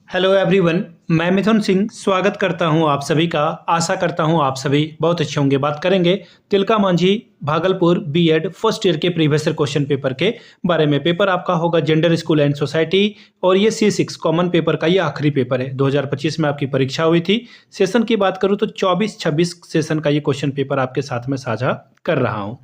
Hello everyone, मैं मिथुन सिंह स्वागत करता हूं आप सभी का। आशा करता हूं आप सभी बहुत अच्छे होंगे। बात करेंगे Tilka Manjhi Bhagalpur BEd first year के प्रीवियस ईयर क्वेश्चन पेपर के बारे में। पेपर आपका होगा जेंडर स्कूल एंड सोसाइटी और ये C6 कॉमन पेपर का ये आखिरी पेपर है। 2025 में आपकी परीक्षा हुई थी। सेशन की बात करूं तो 24-26 सेशन का ये क्वेश्चन पेपर आपके साथ में साझा कर रहा हूं।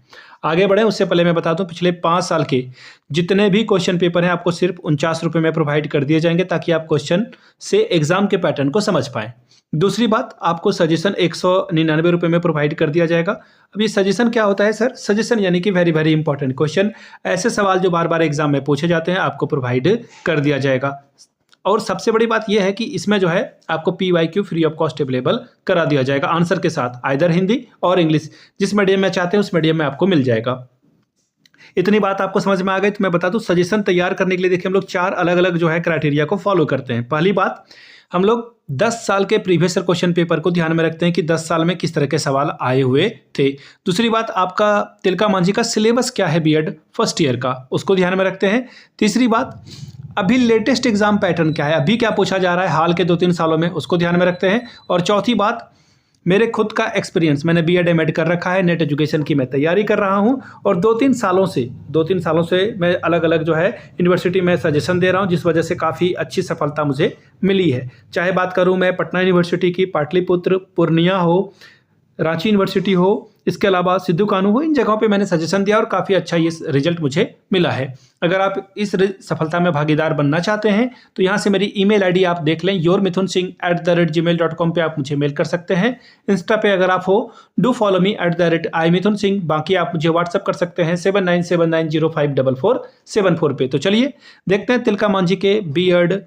आगे बढ़े उससे पहले मैं बता दूं, पिछले 5 साल के जितने भी क्वेश्चन पेपर हैं आपको सिर्फ 49 रुपये में प्रोवाइड कर दिए जाएंगे ताकि आप क्वेश्चन से एग्जाम के पैटर्न को समझ पाएं। दूसरी बात, आपको सजेशन 199 रुपये में प्रोवाइड कर दिया जाएगा। अब ये सजेशन क्या होता है सर? सजेशन यानी कि वेरी वेरी इंपॉर्टेंट क्वेश्चन, ऐसे सवाल जो बार बार एग्जाम में पूछे जाते हैं आपको प्रोवाइड कर दिया जाएगा। और सबसे बड़ी बात यह है कि इसमें जो है आपको PYQ free of cost available करा दिया जाएगा आंसर के साथ, आइदर हिंदी और इंग्लिश, जिस मीडियम में चाहते हैं उस मीडियम में आपको मिल जाएगा। इतनी बात आपको समझ में आ गई तो मैं बता दूं, सजेशन तैयार करने के लिए देखिए हम लोग 4 अलग अलग जो है क्राइटेरिया को फॉलो करते हैं। पहली बात, हम लोग 10 साल के प्रीवियस ईयर क्वेश्चन पेपर को ध्यान में रखते हैं कि 10 साल में किस तरह के सवाल आए हुए थे। दूसरी बात, आपका तिलका मांझी का सिलेबस क्या है बीएड फर्स्ट ईयर का, उसको ध्यान में रखते हैं। तीसरी बात, अभी लेटेस्ट एग्जाम पैटर्न क्या है, अभी क्या पूछा जा रहा है हाल के 2-3 सालों में, उसको ध्यान में रखते हैं। और चौथी बात, मेरे खुद का एक्सपीरियंस, मैंने बीएड एमएड कर रखा है, नेट एजुकेशन की मैं तैयारी कर रहा हूं और 2-3 सालों से मैं अलग अलग जो है यूनिवर्सिटी में सजेशन दे रहा हूं, जिस वजह से काफ़ी अच्छी सफलता मुझे मिली है। चाहे बात करूं मैं पटना यूनिवर्सिटी की, पाटलिपुत्र, पूर्णिया हो, रांची यूनिवर्सिटी हो, इसके अलावा सिद्धू कानू हो, इन जगहों पे मैंने सजेशन दिया और काफ़ी अच्छा ये रिजल्ट मुझे मिला है। अगर आप इस सफलता में भागीदार बनना चाहते हैं तो यहाँ से मेरी ईमेल आईडी आप देख लें, yourmithunsingh@gmail.com पे आप मुझे मेल कर सकते हैं। इंस्टा पे अगर आप हो, डू फॉलो मी @imithunsingh। बाकी आप मुझे व्हाट्सअप कर सकते हैं 7979054474 पे। तो चलिए देखते हैं तिलका मांझी के बीएड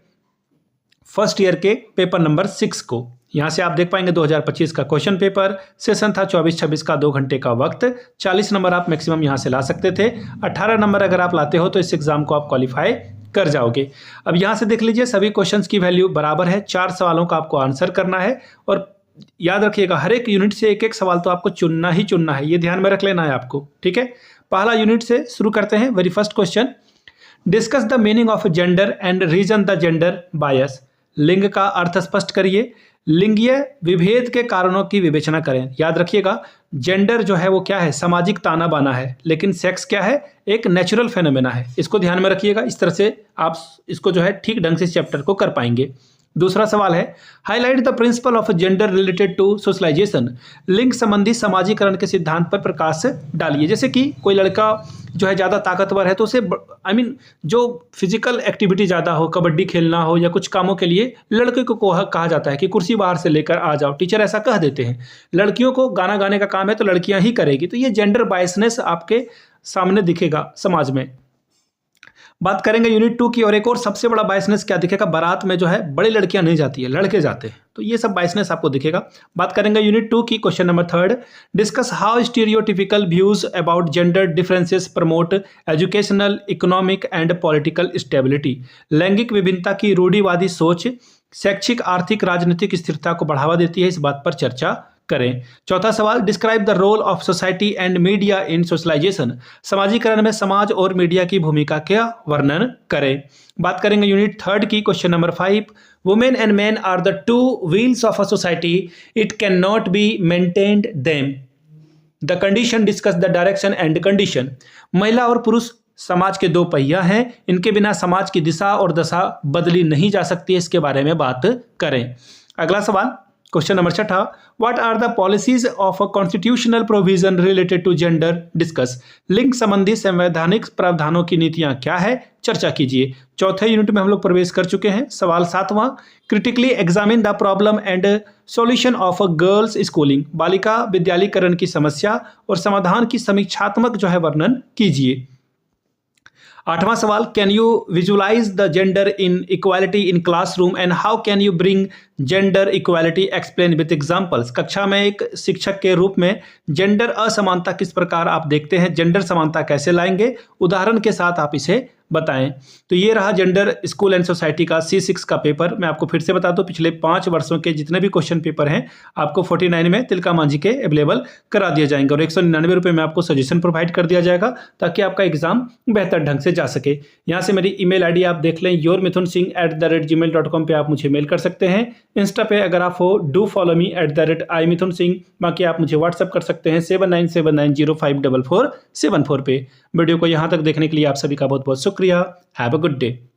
फर्स्ट ईयर के पेपर नंबर 6 को। यहाँ से आप देख पाएंगे 2025 का क्वेश्चन पेपर, सेशन था 24-26 का, 2 घंटे का वक्त, 40 नंबर आप मैक्सिमम यहाँ से ला सकते थे। 18 नंबर अगर आप लाते हो तो इस एग्जाम को आप क्वालिफाई कर जाओगे। अब यहाँ से देख लीजिए, सभी क्वेश्चंस की वैल्यू बराबर है, 4 सवालों का आपको आंसर करना है और याद रखिएगा हर एक यूनिट से एक एक सवाल तो आपको चुनना ही चुनना है, ये ध्यान में रख लेना है आपको, ठीक है। पहला यूनिट से शुरू करते हैं। Very first question, discuss the meaning of gender and reason the gender bias. लिंग का अर्थ स्पष्ट करिए, लिंगीय विभेद के कारणों की विवेचना करें। याद रखिएगा, जेंडर जो है वो क्या है? सामाजिक ताना बाना है, लेकिन सेक्स क्या है? एक नेचुरल फेनोमेना है। इसको ध्यान में रखिएगा, इस तरह से आप इसको जो है ठीक ढंग से इस चैप्टर को कर पाएंगे। दूसरा सवाल है, highlight the principle of gender related to socialization. लिंग संबंधी समाजीकरण के सिद्धांत पर प्रकाश डालिए। जैसे कि कोई लड़का जो है ज़्यादा ताकतवर है तो उसे जो फिजिकल एक्टिविटी ज़्यादा हो, कबड्डी खेलना हो या कुछ कामों के लिए लड़के को कहा जाता है कि कुर्सी बाहर से लेकर आ जाओ, टीचर ऐसा कह देते हैं। लड़कियों को गाना गाने का काम है तो लड़कियां ही करेगी, तो ये जेंडर बायसनेस आपके सामने दिखेगा समाज में। बात करेंगे यूनिट 2 की, और एक और सबसे बड़ा बायसनेस क्या दिखेगा? बारात में जो है बड़ी लड़कियां नहीं जाती है, लड़के जाते हैं, तो ये सब बायसनेस आपको दिखेगा। बात करेंगे यूनिट 2 की, question number 3, discuss how stereotypical views about gender differences promote educational, economic and political stability. लैंगिक विभिन्नता की रूढ़िवादी सोच शैक्षिक, आर्थिक, राजनीतिक स्थिरता को बढ़ावा देती है, इस बात पर चर्चा करें। चौथा सवाल, describe the role of society and media in socialization. समाजीकरण में समाज और मीडिया की भूमिका का वर्णन करें। बात करेंगे यूनिट 3 की, question number 5, women and man are the 2 wheels of a society, it can not be maintained them. The condition, discuss the direction and condition. महिला और पुरुष समाज के 2 पहिया हैं, इनके बिना समाज की दिशा और दशा बदली नहीं जा सकती है, इसके बारे में बात करें। अगला सवाल, question number 6, what are the policies of a constitutional provision related to gender, discuss. लिंग संबंधी संवैधानिक प्रावधानों की नीतियां क्या है, चर्चा कीजिए। चौथे यूनिट में हम लोग प्रवेश कर चुके हैं। सवाल 7वां, critically examine the problem and solution of a girls schooling. बालिका विद्यालयीकरण की समस्या और समाधान की समीक्षात्मक जो है वर्णन कीजिए। 8वां सवाल, can you visualize the gender inequality in classroom and how can you bring gender equality explain with examples. कक्षा में एक शिक्षक के रूप में जेंडर असमानता किस प्रकार आप देखते हैं, जेंडर समानता कैसे लाएंगे, उदाहरण के साथ आप इसे बताएं। तो ये रहा जेंडर स्कूल एंड सोसाइटी का C6 का पेपर। मैं आपको फिर से बता दूं, पिछले 5 वर्षों के जितने भी क्वेश्चन पेपर हैं आपको 49 में तिलका मांझी के अवेलेबल करा दिए जाएंगे और 199 रुपये में आपको सजेशन प्रोवाइड कर दिया जाएगा ताकि आपका एग्जाम बेहतर ढंग से जा सके। यहाँ से मेरी ईमेल आईडी आप देख लें, yourmithunsingh@gmail.com पे आप मुझे मेल कर सकते हैं। इंस्टा पे अगर आप हो डू फॉलो मी @imithunsingh। बाकी आप मुझे व्हाट्सअप कर सकते हैं 7979054474 पे। वीडियो को यहाँ तक देखने के लिए आप सभी का बहुत बहुत शुक्रिया। Have a good day.